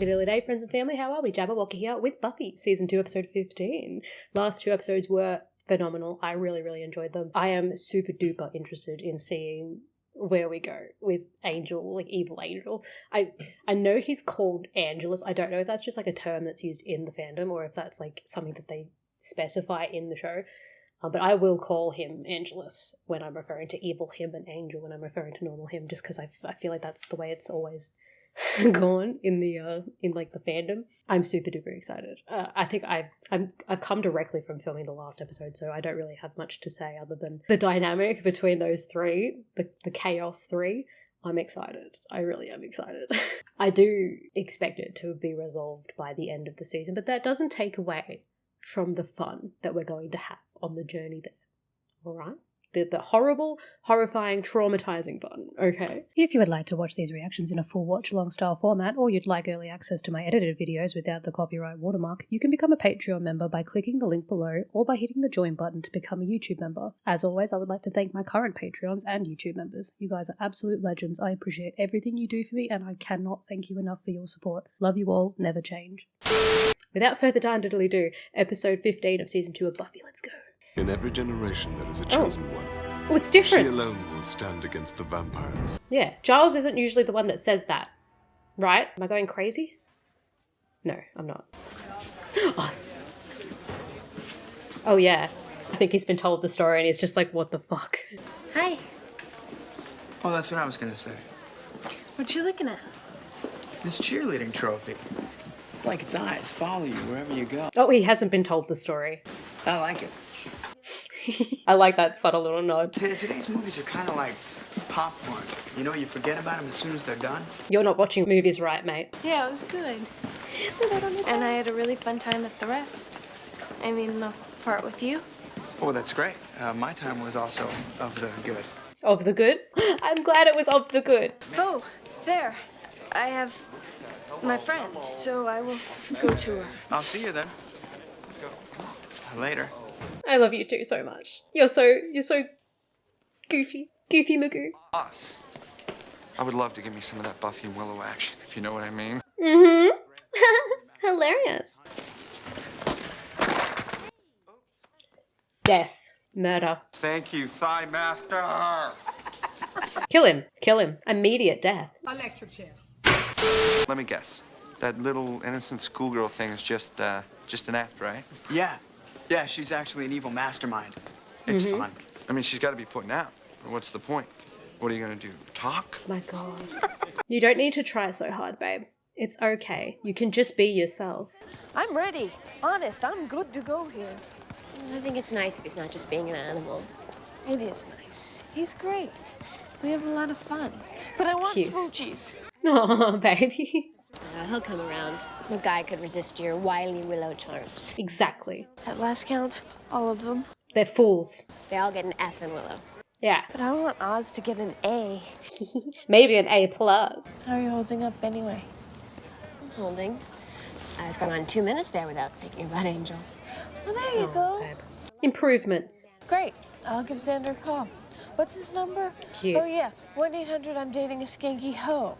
Wookadilly day, friends and family. How are we? Jabberwocky here with Buffy, Season 2, Episode 15. Last 2 episodes were phenomenal. I really, really enjoyed them. I am super duper interested in seeing where we go with Angel, like Evil Angel. I know he's called Angelus. I don't know if that's just like a term that's used in the fandom or if that's like something that they specify in the show. But I will call him Angelus when I'm referring to evil him and Angel when I'm referring to normal him, just because I feel like that's the way it's always gone in the fandom. I'm super duper excited. I think I've come directly from filming the last episode, so I don't really have much to say other than the dynamic between those three, the Chaos three. I'm excited. I really am excited. I do expect it to be resolved by the end of the season, but that doesn't take away from the fun that we're going to have on the journey there. All right? The horrible, horrifying, traumatizing fun, okay? If you would like to watch these reactions in a full watch-along style format, or you'd like early access to my edited videos without the copyright watermark, you can become a Patreon member by clicking the link below or by hitting the join button to become a YouTube member. As always, I would like to thank my current Patreons and YouTube members. You guys are absolute legends. I appreciate everything you do for me, and I cannot thank you enough for your support. Love you all. Never change. Without further diddly-do, episode 15 of season 2 of Buffy. Let's go. In every generation there is a chosen one. Oh, it's different. She alone will stand against the vampires. Yeah, Giles isn't usually the one that says that, right? Am I going crazy? No, I'm not. Us. Oh yeah, I think he's been told the story and he's just like, what the fuck? Hi. Oh, that's what I was gonna say. What you looking at? This cheerleading trophy. It's like its eyes follow you wherever you go. Oh, he hasn't been told the story. I like it. I like that subtle little nod. Today's movies are kind of like popcorn. You know, you forget about them as soon as they're done. You're not watching movies right, mate. Yeah, it was good. And I had a really fun time at the rest. I mean, the part with you. Oh, that's great. My time was also of the good. Of the good? I'm glad it was of the good. Oh, there. I have my friend, so I will go to her. I'll see you then. Later. I love you too so much. You're so goofy. Goofy Magoo. Us. I would love to give me some of that Buffy and Willow action, if you know what I mean. Mm-hmm. Hilarious. Death. Murder. Thank you, Thigh Master. Kill him. Kill him. Immediate death. Electric chair. Let me guess. That little innocent schoolgirl thing is just an act, right? Yeah. Yeah, she's actually an evil mastermind. It's fun. I mean, she's got to be putting out. What's the point? What are you going to do? Talk? My God. You don't need to try so hard, babe. It's okay. You can just be yourself. I'm ready. Honest, I'm good to go here. I think it's nice if he's not just being an animal. It is nice. He's great. We have a lot of fun. But I want Cute. smoochies. Oh, baby. He'll come around. No guy could resist your wily Willow charms. Exactly. At last count, all of them. They're fools. They all get an F in Willow. Yeah. But I want Oz to get an A. Maybe an A+. How are you holding up anyway? I'm holding. I was going on 2 minutes there without thinking about Angel. Well, there you go. Babe. Improvements. Great. I'll give Xander a call. What's his number? Cute. Oh, yeah. 1-800 I'm dating a skanky hoe.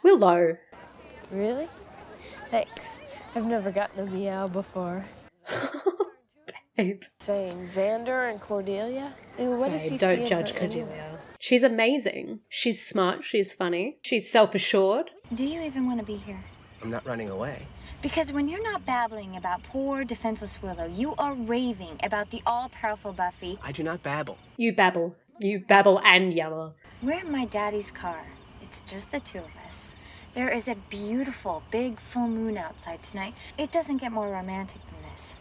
Willow. Really? Thanks. I've never gotten a meow before. Babe. Saying Xander and Cordelia? Ew, what does he see Don't in judge her Cordelia. anyway? She's amazing. She's smart. She's funny. She's self-assured. Do you even want to be here? I'm not running away. Because when you're not babbling about poor, defenseless Willow, you are raving about the all-powerful Buffy. I do not babble. You babble. You babble and yammer. We're in my daddy's car. It's just the two of us. There is a beautiful, big full moon outside tonight. It doesn't get more romantic than this.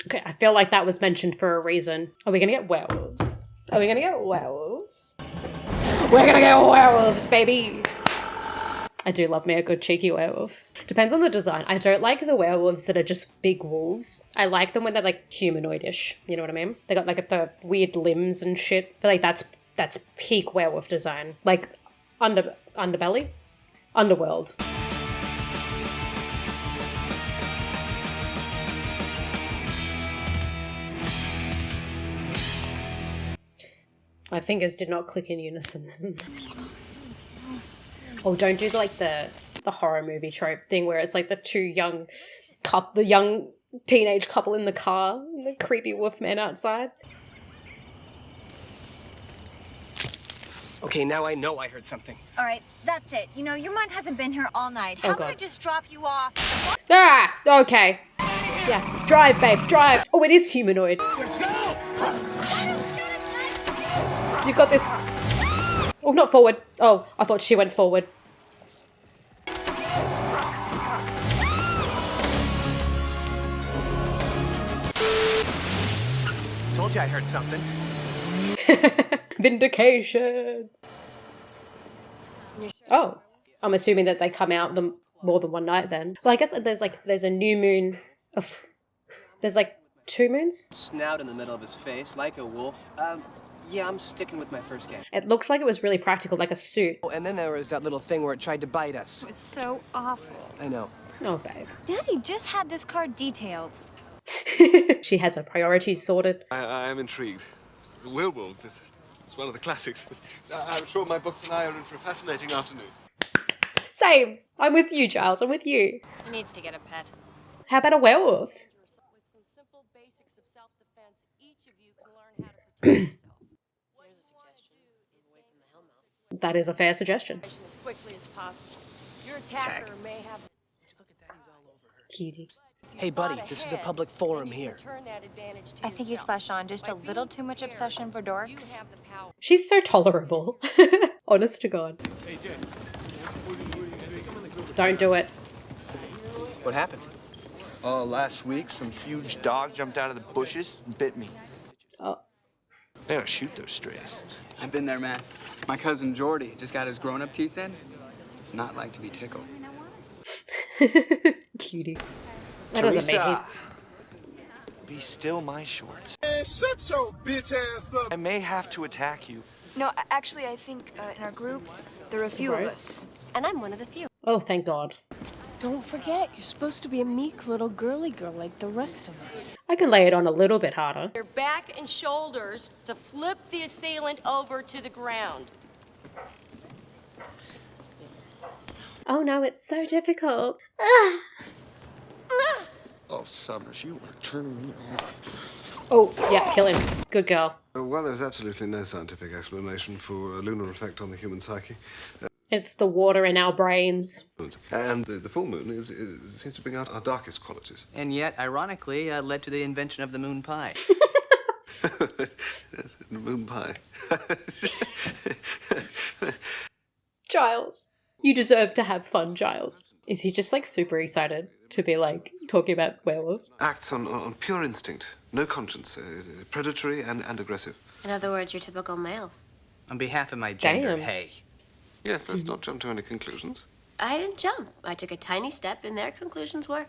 Okay, I feel like that was mentioned for a reason. Are we going to get werewolves? Are we going to get werewolves? We're going to get werewolves, baby! I do love me a good cheeky werewolf. Depends on the design. I don't like the werewolves that are just big wolves. I like them when they're like humanoid-ish. You know what I mean? They got like the weird limbs and shit. But like that's peak werewolf design. Like underbelly? Underworld. My fingers did not click in unison then. Oh, don't do like the the horror movie trope thing where it's like the young teenage couple in the car, and the creepy wolfman outside. Okay, now I know I heard something. All right, that's it. You know, your mom hasn't been here all night. How about I just drop you off? Ah, okay. Yeah, drive, babe, drive. Oh, it is humanoid. Let's go! You've got this. Oh, not forward. Oh, I thought she went forward. Told you I heard something. Vindication. Oh, I'm assuming that they come out more than one night then. Well, I guess there's a new moon. There's like 2 moons? Snout in the middle of his face, like a wolf. Yeah, I'm sticking with my first game. It looked like it was really practical, like a suit. Oh, and then there was that little thing where it tried to bite us. It was so awful. I know. Oh, babe. Daddy just had this car detailed. She has her priorities sorted. I am intrigued. Werewolves, it's one of the classics. I'm sure my books and I are in for a fascinating afternoon. Same. I'm with you, Giles. I'm with you. He needs to get a pet. How about a werewolf? With some simple basics of self-defense, each of you can learn how to protect yourself. Here's a suggestion. Away from the hellmouth. That is a fair suggestion. As quickly as possible. Your attacker may have... Look at that, he's all over her. Cutie. Hey, buddy, this is a public forum here. I think you splashed on just a little too much obsession for dorks. She's so tolerable. Honest to God. Don't do it. What happened? Oh, last week, some huge dog jumped out of the bushes and bit me. Oh. They gotta shoot those strays. I've been there, man. My cousin Jordy just got his grown-up teeth in. Does not like to be tickled. Cutie. That doesn't mean he's... Be still, my shorts. Man, shut your bitch ass up. I may have to attack you. No, actually, I think in our group, there are a few of us. And I'm one of the few. Oh, thank God. Don't forget, you're supposed to be a meek little girly girl like the rest of us. I can lay it on a little bit harder. Your back and shoulders to flip the assailant over to the ground. Oh no, it's so difficult. Oh, Summers, you are turning me on. Oh, yeah, kill him. Good girl. Well, there's absolutely no scientific explanation for a lunar effect on the human psyche. It's the water in our brains. And the full moon seems to bring out our darkest qualities. And yet, ironically, led to the invention of the moon pie. Moon pie. Giles. You deserve to have fun, Giles. Is he just like super excited to be like talking about werewolves? Acts on pure instinct, no conscience, predatory and aggressive. In other words, your typical male. On behalf of my gender, Damn. hey. Yes, let's not jump to any conclusions. I didn't jump. I took a tiny step, and their conclusions were.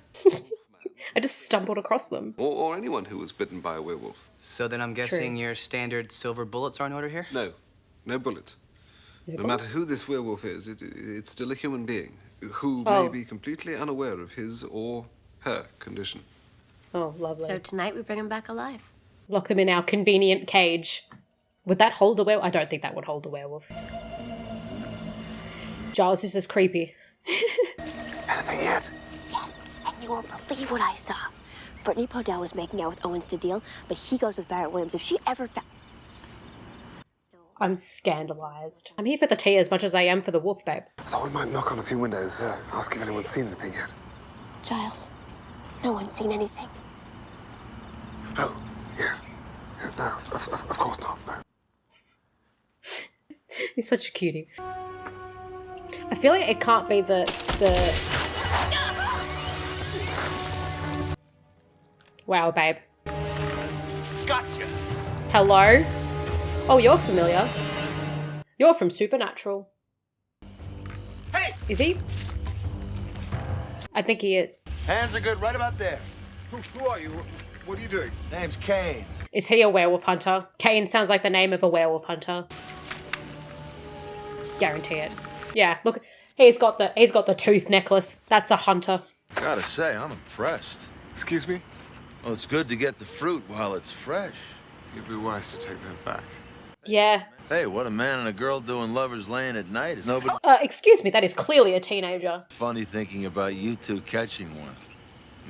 I just stumbled across them. Or anyone who was bitten by a werewolf. So then I'm guessing your standard silver bullets are in order here? No, no bullets. No matter who this werewolf is, it's still a human being who may be completely unaware of his or her condition. Oh, lovely. So tonight we bring him back alive. Lock them in our convenient cage. Would that hold a werewolf? I don't think that would hold a werewolf. Giles, this is creepy. Anything yet? Yes, and you won't believe what I saw. Brittany Podell was making out with Owens to deal, but he goes with Barrett Williams. If she ever found... I'm scandalized. I'm here for the tea as much as I am for the wolf, babe. I thought we might knock on a few windows, ask if anyone's seen anything yet. Giles, no one's seen anything. Oh, yes. No, of course not, no. You're such a cutie. I feel like it can't be the... Wow, babe. Gotcha! Hello? Oh, you're familiar. You're from Supernatural. Hey! Is he? I think he is. Hands are good right about there. Who are you? What are you doing? Name's Kane. Is he a werewolf hunter? Kane sounds like the name of a werewolf hunter. Guarantee it. Yeah, look, he's got the tooth necklace. That's a hunter. Gotta say, I'm impressed. Excuse me? Well, it's good to get the fruit while it's fresh. You'd be wise to take that back. Yeah. Hey, what a man and a girl doing lovers lane at night is nobody. Excuse me, that is clearly a teenager. Funny thinking about you two catching one.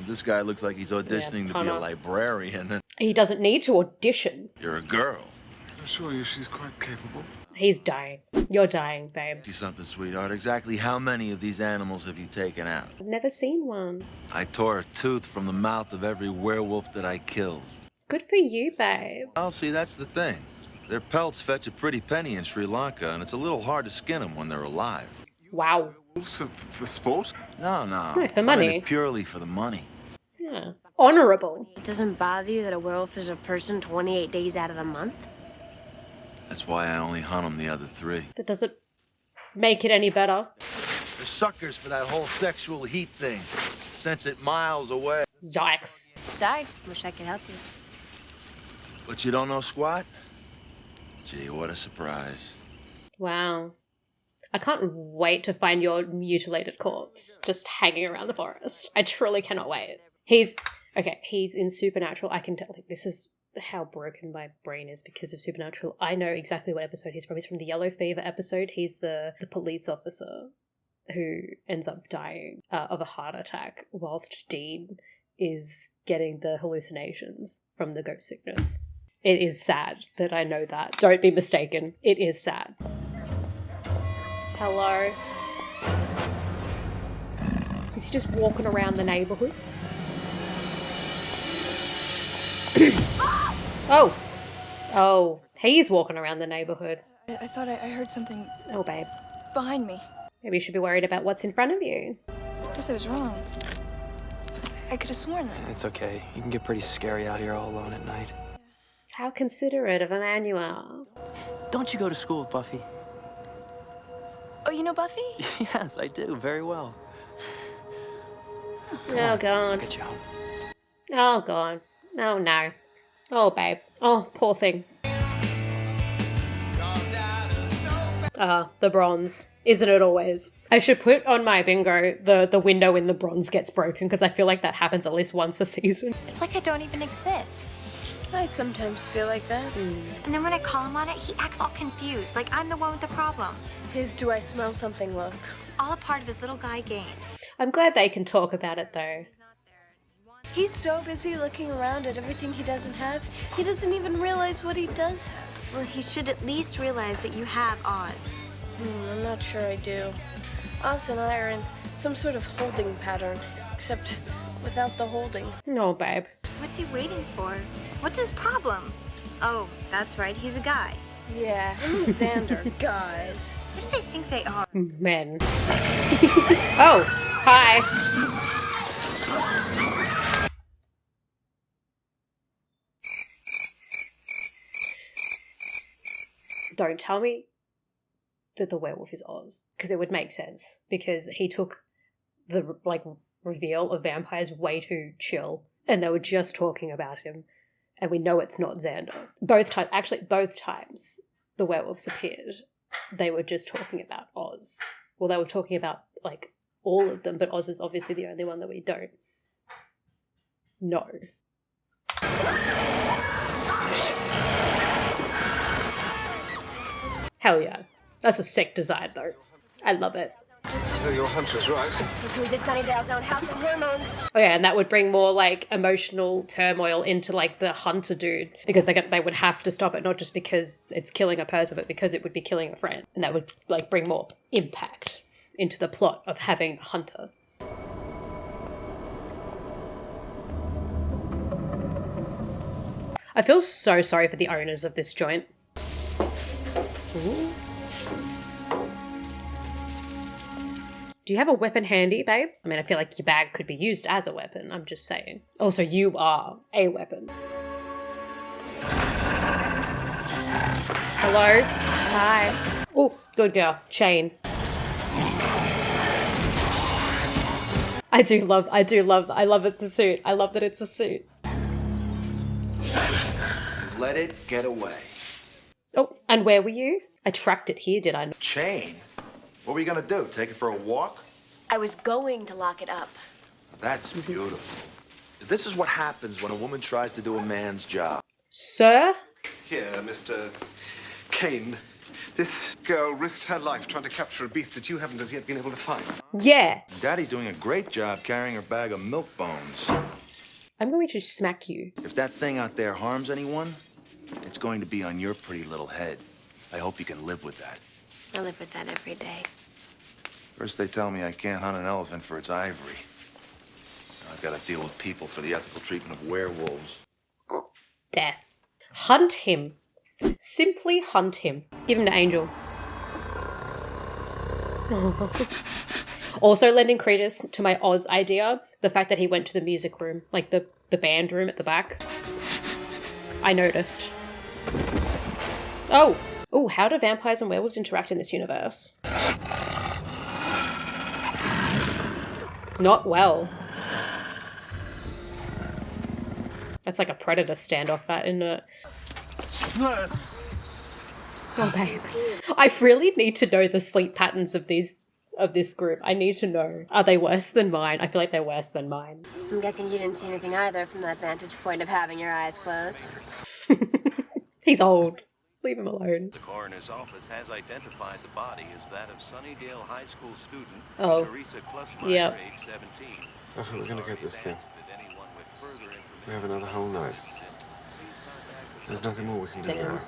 This guy looks like he's auditioning to be a librarian. And He doesn't need to audition. you're a girl. I assure you she's quite capable. He's dying. You're dying, babe. See something, sweetheart. Exactly how many of these animals have you taken out? I've never seen one. I tore a tooth from the mouth of every werewolf that I killed. Good for you, babe. Oh, see, that's the thing. Their pelts fetch a pretty penny in Sri Lanka, and it's a little hard to skin them when they're alive. Wow. Also for sport? No, no. No, for I money. mean it purely for the money. Yeah. Honorable. It doesn't bother you that a werewolf is a person 28 days out of the month? That's why I only hunt them the other 3. That doesn't make it any better. They're suckers for that whole sexual heat thing. Sense it miles away. Yikes. Sorry, wish I could help you. But you don't know squat? Gee, what a surprise. Wow. I can't wait to find your mutilated corpse just hanging around the forest. I truly cannot wait. He's in Supernatural. I can tell, like, this is how broken my brain is because of Supernatural. I know exactly what episode he's from. He's from the Yellow Fever episode. He's the police officer who ends up dying of a heart attack whilst Dean is getting the hallucinations from the ghost sickness. It is sad that I know that. Don't be mistaken. It is sad. Hello? Is he just walking around the neighborhood? Oh. Oh. He's walking around the neighborhood. I thought I heard something. Oh, babe. Behind me. Maybe you should be worried about what's in front of you. I guess I was wrong. I could have sworn that. It's okay. You can get pretty scary out here all alone at night. How considerate of Emmanuel. Don't you go to school with Buffy? Oh, you know Buffy? Yes, I do. Very well. Oh, God. I'll get you home. Oh, God. Oh, no. Oh, babe. Oh, poor thing. The bronze. Isn't it always? I should put on my bingo the window in the bronze gets broken because I feel like that happens at least once a season. It's like I don't even exist. I sometimes feel like that. And then when I call him on it, he acts all confused, like I'm the one with the problem. His do I smell something look. All a part of his little guy games. I'm glad they can talk about it though. He's so busy looking around at everything he doesn't have, he doesn't even realize what he does have. Well, he should at least realize that you have Oz. I'm not sure I do. Oz and I are in some sort of holding pattern, except without the holding. No, babe. What's he waiting for? What's his problem? Oh, that's right, he's a guy. Yeah, him and Xander, guys. What do they think they are? Men. Oh, hi. Don't tell me that the werewolf is Oz, because it would make sense, because he took the, reveal of vampires way too chill, and they were just talking about him, and we know it's not Xander. Both times the werewolves appeared, they were just talking about Oz. Well, they were talking about, all of them, but Oz is obviously the only one that we don't know. Hell yeah. That's a sick design, though. I love it. So your hunter's right. Who's a Sunnydale's own house of hormones? Oh yeah, and that would bring more, emotional turmoil into, the hunter dude. Because they would have to stop it, not just because it's killing a person, but because it would be killing a friend. And that would, bring more impact into the plot of having the hunter. I feel so sorry for the owners of this joint. Ooh. Do you have a weapon handy, babe? I mean, I feel like your bag could be used as a weapon. I'm just saying. Also, you are a weapon. Hello? Hi. Oh, good girl. Chain. I love it's a suit. I love that it's a suit. Let it get away. Oh, and where were you? I tracked it here, did I? Chain? What were you gonna do? Take it for a walk? I was going to lock it up. That's beautiful. This is what happens when a woman tries to do a man's job. Sir? Here, Mr. Kane, this girl risked her life trying to capture a beast that you haven't as yet been able to find. Yeah. Daddy's doing a great job carrying her bag of milk bones. I'm going to smack you. If that thing out there harms anyone, it's going to be on your pretty little head. I hope you can live with that. I live with that every day. First they tell me I can't hunt an elephant for its ivory. Now I've got to deal with people for the ethical treatment of werewolves. Death. Hunt him. Simply hunt him. Give him to Angel. Also lending credence to my Oz idea, the fact that he went to the music room, like the band room at the back. I noticed. Oh, how do vampires and werewolves interact in this universe? Not well. That's like a predator standoff, that, isn't it? Oh, babe. I really need to know the sleep patterns of this group. I need to know. Are they worse than mine? I feel like they're worse than mine. I'm guessing you didn't see anything either from that vantage point of having your eyes closed. He's old. Leave him alone. The coroner's office has identified the body as that of Sunnydale High School student Teresa Klusmeyer, age 17. I think we're going to get this thing. We have another whole night. There's nothing more we can do now.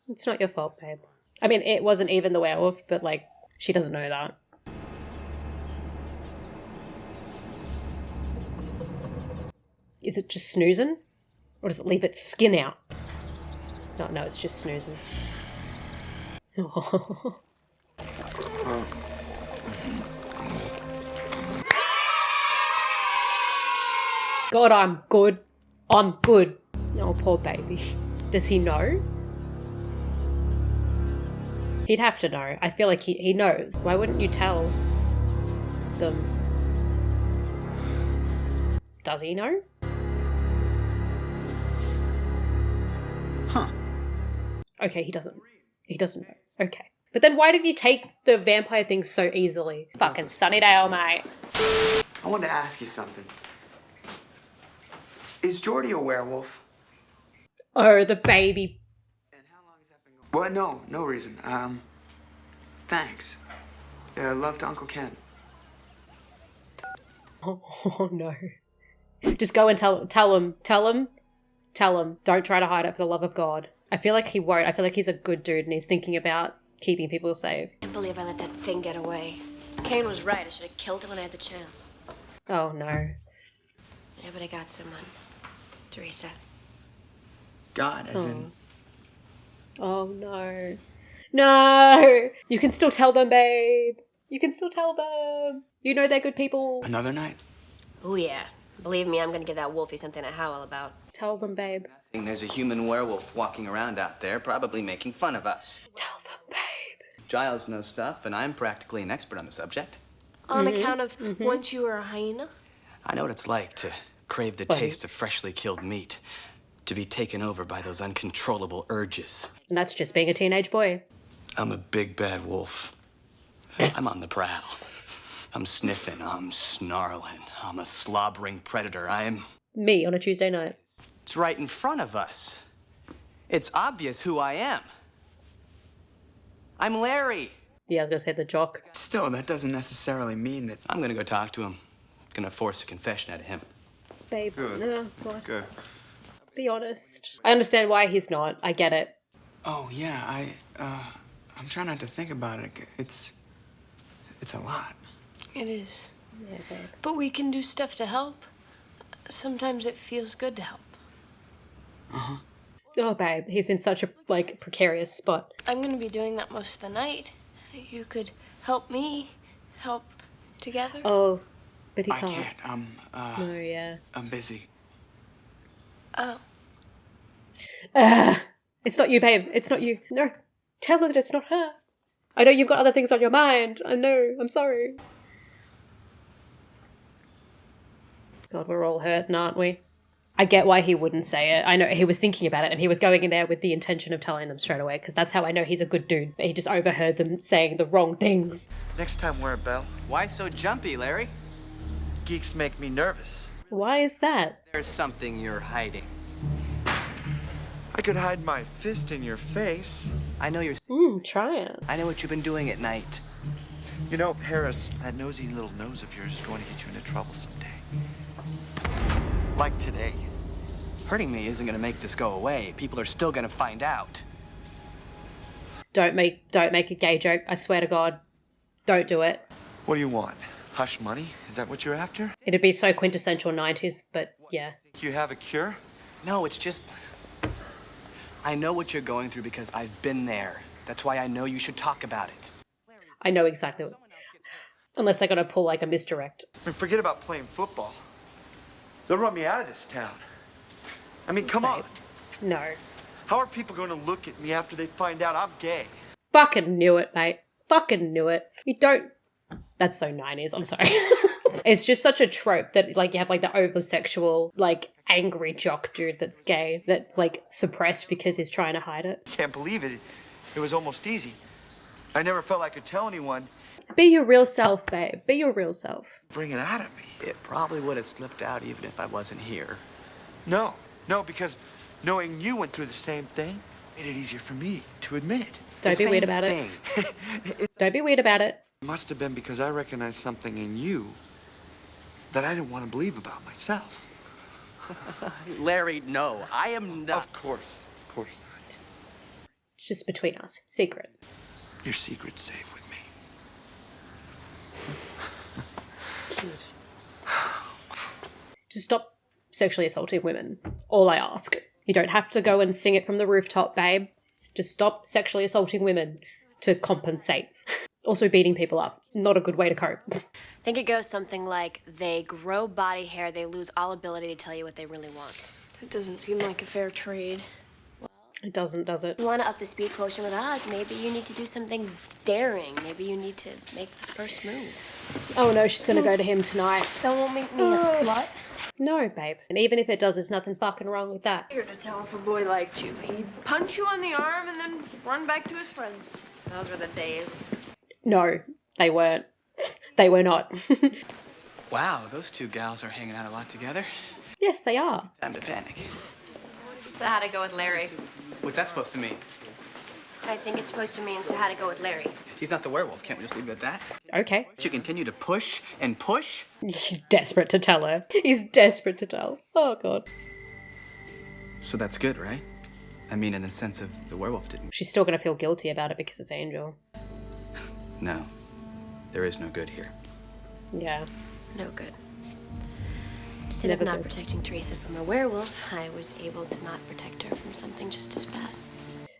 It's not your fault, babe. I mean, it wasn't even the werewolf, but, like, she doesn't know that. Is it just snoozing? Or does it leave its skin out? No, it's just snoozing. God, I'm good. I'm good. Oh, poor baby. Does he know? He'd have to know. I feel like he knows. Why wouldn't you tell them? Does he know? Huh. Okay, he doesn't. He doesn't know. Okay. But then why did you take the vampire thing so easily? Fucking Sunnydale, mate. I wanted to ask you something. Is Jordy a werewolf? Oh, the baby. What? No reason. Thanks. Love to Uncle Ken. Oh no. Just go and tell him. Don't try to hide it, for the love of God. I feel like he won't. I feel like he's a good dude and he's thinking about keeping people safe. I can't believe I let that thing get away. Kane was right. I should have killed it when I had the chance. Oh no. Yeah, but I got someone. Teresa. God, as in... Oh no. No! You can still tell them, babe. You can still tell them. You know they're good people. Another night? Oh yeah. Believe me, I'm gonna give that wolfie something to howl about. Tell them, babe. There's a human werewolf walking around out there, probably making fun of us. Tell them, babe. Giles knows stuff, and I'm practically an expert on the subject. On account of once you were a hyena? I know what it's like to crave the taste of freshly killed meat, to be taken over by those uncontrollable urges. And that's just being a teenage boy. I'm a big bad wolf. I'm on the prowl. I'm sniffing, I'm snarling, I'm a slobbering predator. Me on a Tuesday night. It's right in front of us. It's obvious who I am. I'm Larry. Yeah, I was gonna say the jock. Still, that doesn't necessarily mean that... I'm gonna go talk to him. Gonna force a confession out of him. Babe, Good. God. Go. Be honest. I understand why he's not. I get it. Oh, yeah, I'm trying not to think about it. It's a lot. It is. Yeah, babe. But we can do stuff to help. Sometimes it feels good to help. Uh-huh. Oh, babe, he's in such a, precarious spot. I'm gonna be doing that most of the night. You could help me. Help together. Oh, but he I can't. can't. No, yeah. I'm busy. Oh. It's not you, babe. It's not you. No. Tell her that it's not her. I know you've got other things on your mind. I know. I'm sorry. God, we're all hurting, aren't we? I get why he wouldn't say it. I know he was thinking about it and he was going in there with the intention of telling them straight away, because that's how I know he's a good dude. He just overheard them saying the wrong things. Next time, wear a bell. Why so jumpy, Larry? Geeks make me nervous. Why is that? There's something you're hiding. I could hide my fist in your face. I know you're... Try it. I know what you've been doing at night. You know, Paris, that nosy little nose of yours is going to get you into trouble someday. Like today. Hurting me isn't going to make this go away. People are still going to find out. Don't make a gay joke. I swear to God. Don't do it. What do you want? Hush money? Is that what you're after? It'd be so quintessential 90s, but yeah. Think you have a cure? No, it's just... I know what you're going through because I've been there. That's why I know you should talk about it. I know exactly what... Unless they're going to pull like a misdirect. I mean, forget about playing football. They'll run me out of this town. I mean, come on. No. How are people going to look at me after they find out I'm gay? Fucking knew it, mate. Fucking knew it. You don't... That's so 90s, I'm sorry. It's just such a trope that, like, you have, like, the over-sexual, like, angry jock dude that's gay that's, like, suppressed because he's trying to hide it. Can't believe it. It was almost easy. I never felt I could tell anyone. Be your real self, babe. Be your real self. Bring it out of me. It probably would have slipped out even if I wasn't here. No, because knowing you went through the same thing made it easier for me to admit. Don't be weird about it. Don't be weird about it. It must have been because I recognized something in you that I didn't want to believe about myself. Larry, no. I am not... Of course not. It's just between us. Secret. Your secret's safe with me. Cute. Just stop sexually assaulting women. All I ask. You don't have to go and sing it from the rooftop, babe. Just stop sexually assaulting women to compensate. Also beating people up. Not a good way to cope. I think it goes something like, they grow body hair, they lose all ability to tell you what they really want. That doesn't seem like a fair trade. It doesn't, does it? You want to up the speed quotient with Oz, maybe you need to do something daring. Maybe you need to make the first move. Oh no, she's gonna go to him tonight. That won't make me a slut. No, babe. And even if it does, there's nothing fucking wrong with that. You're to tell if a boy liked you. He'd punch you on the arm and then run back to his friends. Those were the days. No, they weren't. They were not. Wow, those two gals are hanging out a lot together. Yes, they are. Time to panic. So how to go with Larry? What's that supposed to mean? I think it's supposed to mean so how to go with Larry. He's not the werewolf. Can't we just leave it at that? Okay. You continue to push and push? He's desperate to tell her. He's desperate to tell. Oh, God. So that's good, right? I mean, in the sense of the werewolf didn't. She's still going to feel guilty about it because it's Angel. No. There is no good here. Yeah. No good. Instead of not protecting Teresa from a werewolf, I was able to not protect her from something just as bad.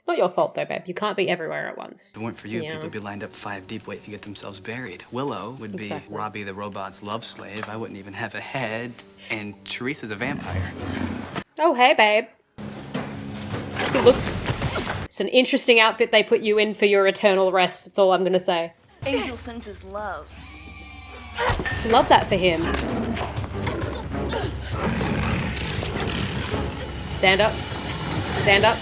Not your fault, though, babe. You can't be everywhere at once. If it weren't for you, people would be lined up 5 deep waiting to get themselves buried. Willow would be Robbie the robot's love slave. I wouldn't even have a head. And Teresa's a vampire. Oh, hey, babe. Look. It's an interesting outfit they put you in for your eternal rest. That's all I'm going to say. Angel senses love. Love that for him. Stand up. Stand up.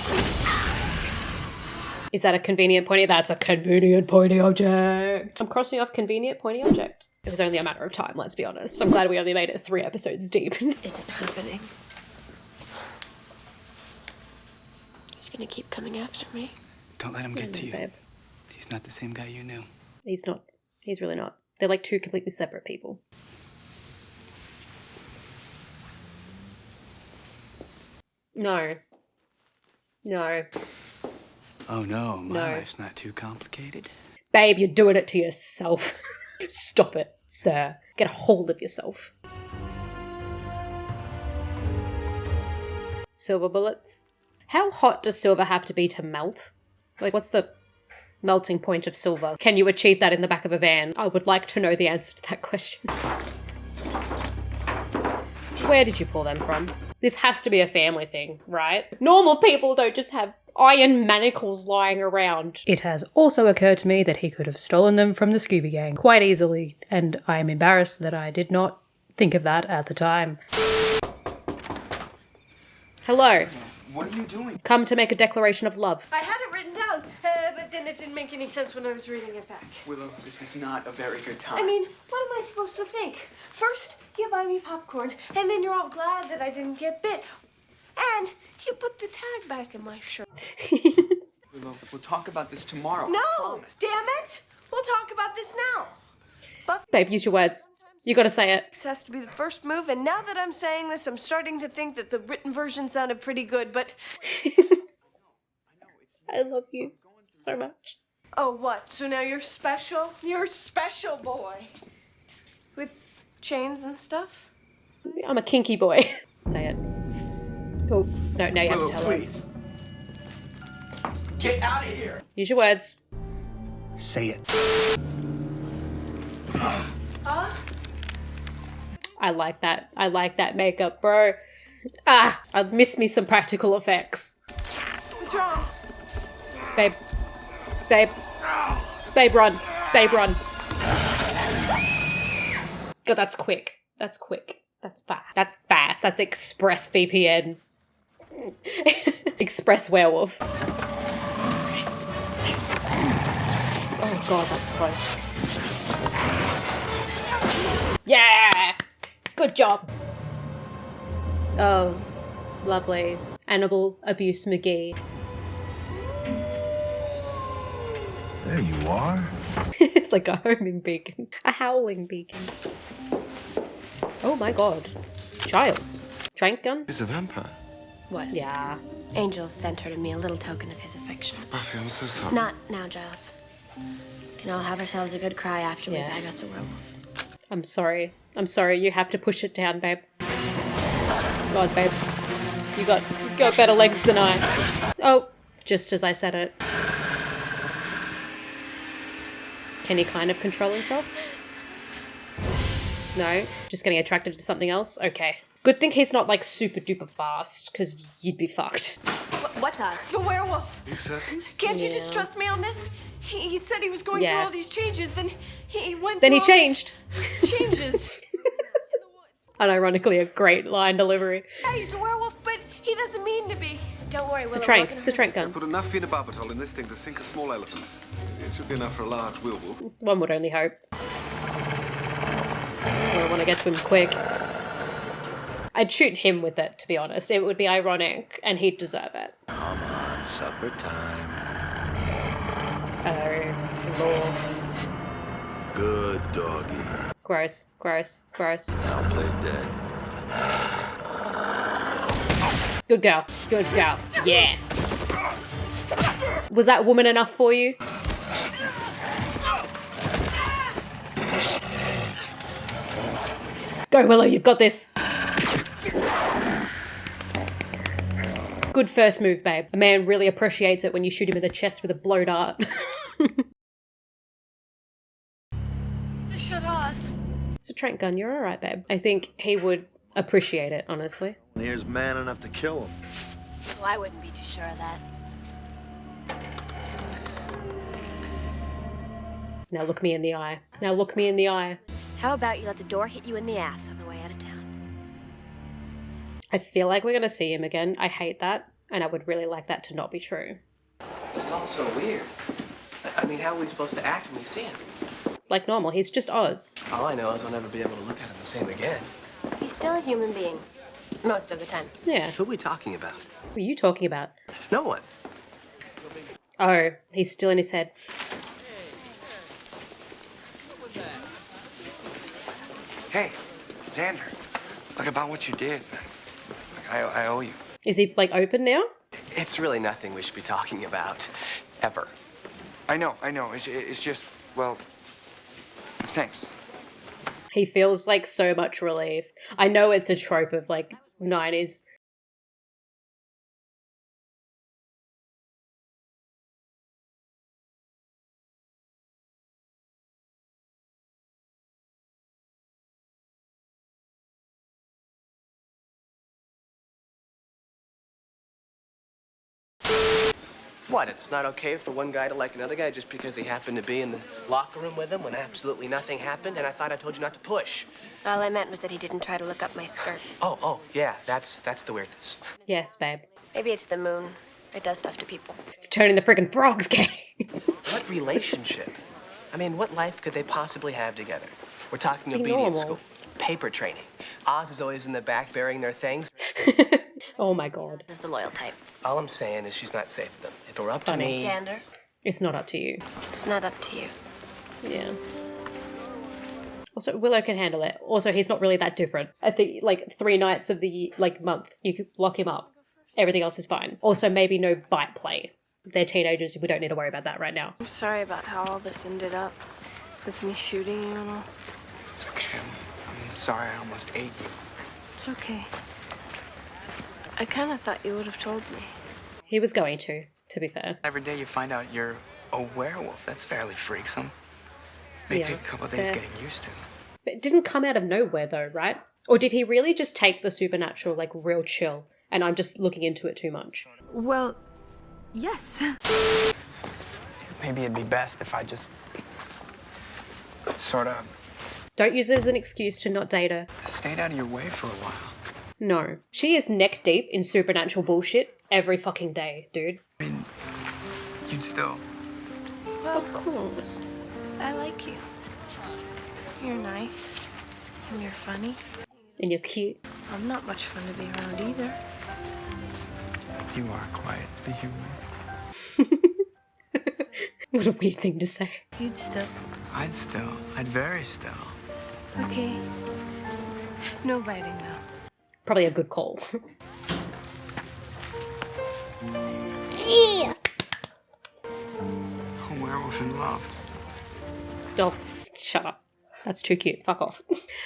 Is that a convenient pointy? That's a convenient pointy object. I'm crossing off convenient pointy object. It was only a matter of time, let's be honest. I'm glad we only made it 3 episodes deep. Is it happening? He's gonna keep coming after me. Don't let him get to you. Babe. He's not the same guy you knew. He's not. He's really not. They're like 2 completely separate people. No. No. Oh no, my life's not too complicated. Babe, you're doing it to yourself. Stop it, sir. Get a hold of yourself. Silver bullets. How hot does silver have to be to melt? Like, what's the melting point of silver? Can you achieve that in the back of a van? I would like to know the answer to that question. Where did you pull them from? This has to be a family thing, right? Normal people don't just have iron manacles lying around. It has also occurred to me that he could have stolen them from the Scooby Gang quite easily, and I am embarrassed that I did not think of that at the time. Hello. What are you doing? Come to make a declaration of love. I had it written down, but then it didn't make any sense when I was reading it back. Willow, this is not a very good time. I mean, what am I supposed to think? First, you buy me popcorn, and then you're all glad that I didn't get bit. And you put the tag back in my shirt. We'll talk about this tomorrow. No! Damn it! We'll talk about this now. Buffy, Babe, use your words. You gotta say it. this has to be the first move, and now that I'm saying this, I'm starting to think that the written version sounded pretty good, but... I love you so much. Oh, what? So now you're special? You're a special boy. With chains and stuff? I'm a kinky boy. Say it. Oh, no, now you have to tell please. Get out of here. Use your words. Say it. I like that. I like that makeup, bro. Ah, I'd miss me some practical effects. What's wrong? Babe. Babe. Babe, run. Babe, run. God, that's quick. That's quick. That's fast. That's fast. That's Express VPN. Express werewolf. Oh god, that was close. Yeah! Good job. Oh, lovely. Animal Abuse McGee. There you are. It's like a homing beacon. A howling beacon. Oh my god. Giles. Trank gun? He's a vampire. Was. Yeah. Angel sent her to me a little token of his affection. Buffy, I'm so sorry. Not now, Giles. Can all have ourselves a good cry after we bag us a werewolf. I'm sorry. I'm sorry. You have to push it down, babe. God, babe. You got better legs than I. Oh, just as I said it. Can he kind of control himself? No? Just getting attracted to something else? Okay. Good thing he's not like super duper fast, because you'd be fucked. What's us? The werewolf. You certain? Can't you just trust me on this? He said he was going through all these changes, then he went Then through he changed. changes. Unironically, a great line delivery. Yeah, he's a werewolf, but he doesn't mean to be. Don't worry, It's a trank. It's a trank gun. Put enough phenobarbital in this thing to sink a small elephant. It should be enough for a large werewolf. One would only hope. I want to get to him quick. I'd shoot him with it, to be honest. It would be ironic, and he'd deserve it. Come on, supper time. Oh, Lord. Good doggy. Gross, gross, gross. Now play dead. Good girl. Good girl. Yeah. Was that woman enough for you? Go, Willow, you've got this. Good first move, babe. A man really appreciates it when you shoot him in the chest with a blow dart. Shut us. It's a trank gun, you're alright, babe. I think he would appreciate it, honestly. Here's man enough to kill him. Well, I wouldn't be too sure of that. Now look me in the eye. Now look me in the eye. How about you let the door hit you in the ass on the way out of town? I feel like we're gonna see him again. I hate that, and I would really like that to not be true. This is all so weird. I mean, how are we supposed to act when we see him? Like normal, he's just Oz. All I know is I'll never be able to look at him the same again. He's still a human being. Most of the time. Yeah. Who are we talking about? What are you talking about? No one. Oh, he's still in his head. Hey, Xander, look about what you did. I owe you. Is he, like, open now? It's really nothing we should be talking about. Ever. I know. It's just, well, thanks. He feels, like, so much relief. I know it's a trope of, like, 90s. What, it's not okay for one guy to like another guy just because he happened to be in the locker room with him when absolutely nothing happened, and I thought I told you not to push. All I meant was that he didn't try to look up my skirt. Oh, yeah, that's the weirdness. Yes, babe. Maybe it's the moon. It does stuff to people. It's turning the friggin' frogs gay. What relationship? I mean, what life could they possibly have together? We're talking Be obedience normal. school, paper training. Oz is always in the back burying their things. Oh my god. This is the loyal type. All I'm saying is she's not safe with them. If it were up to me... Xander? It's not up to you. It's not up to you. Yeah. Also, Willow can handle it. Also, he's not really that different. I think, like, 3 nights of the, like, month, you could lock him up. Everything else is fine. Also, maybe no bite play. They're teenagers. We don't need to worry about that right now. I'm sorry about how all this ended up. With me shooting you and all. It's okay. I'm sorry I almost ate you. It's okay. I kind of thought you would have told me. He was going to be fair. Every day you find out you're a werewolf. That's fairly freaksome. May take a couple of days getting used to. But it didn't come out of nowhere though, right? Or did he really just take the supernatural, like, real chill, and I'm just looking into it too much? Well, yes. Maybe it'd be best if I just sort of Don't use it as an excuse to not date her. stayed out of your way for a while. No. She is neck deep in supernatural bullshit every fucking day, dude. I mean, you'd still... Well, of course. I like you. You're nice. And you're funny. And you're cute. I'm not much fun to be around either. You are quite the human. What a weird thing to say. You'd still. I'd very still. Okay. No biting though. Probably a good call. Yeah! A werewolf in love. Oh, shut up. That's too cute. Fuck off.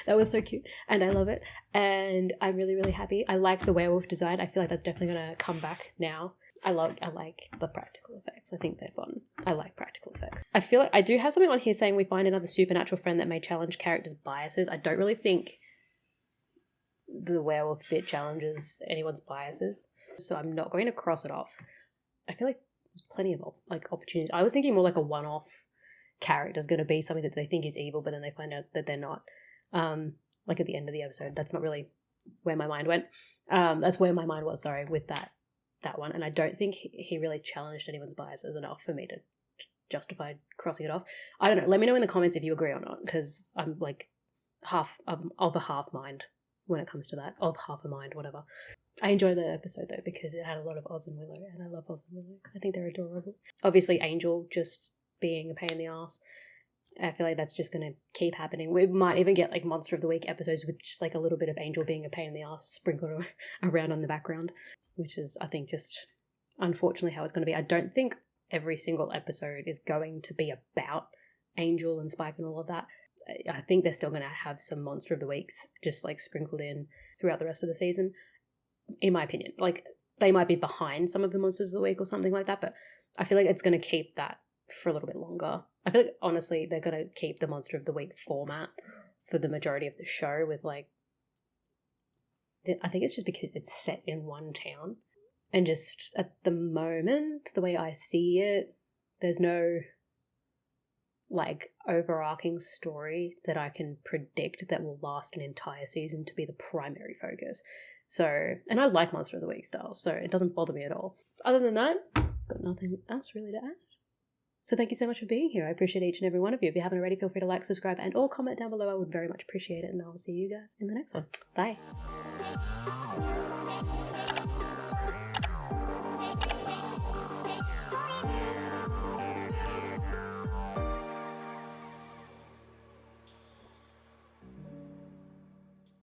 That was so cute. And I love it. And I'm really, really happy. I like the werewolf design. I feel like that's definitely going to come back now. I like the practical effects. I think they're fun. I like practical effects. I feel like I do have something on here saying we find another supernatural friend that may challenge characters' biases. I don't really think the werewolf bit challenges anyone's biases, so I'm not going to cross it off. I feel like there's plenty of opportunities. I was thinking more like a one-off character is going to be something that they think is evil, but then they find out that they're not. Like at the end of the episode. That's not really where my mind went. That's where my mind was, sorry, with that one. And I don't think he really challenged anyone's biases enough for me to justify crossing it off. I don't know. Let me know in the comments if you agree or not, because I'm like of a half mind when it comes to that. Of half a mind, whatever. I enjoyed that episode though because it had a lot of Oz and Willow, and I love Oz and Willow. I think they're adorable. Obviously Angel just being a pain in the ass. I feel like that's just going to keep happening. We might even get like Monster of the Week episodes with just like a little bit of Angel being a pain in the ass sprinkled around on the background, which is, I think, just unfortunately how it's going to be. I don't think every single episode is going to be about Angel and Spike and all of that. I think they're still going to have some Monster of the Weeks just like sprinkled in throughout the rest of the season, in my opinion. Like they might be behind some of the Monsters of the Week or something like that, but I feel like it's going to keep that for a little bit longer. I feel like, honestly, they're going to keep the Monster of the Week format for the majority of the show with, like, I think it's just because it's set in one town. And just at the moment, the way I see it, there's no, like, overarching story that I can predict that will last an entire season to be the primary focus. So, and I like Monster of the Week style, so it doesn't bother me at all. Other than that, got nothing else really to add. So thank you so much for being here. I appreciate each and every one of you. If you haven't already, feel free to like, subscribe, and or comment down below. I would very much appreciate it. And I will see you guys in the next one. Bye.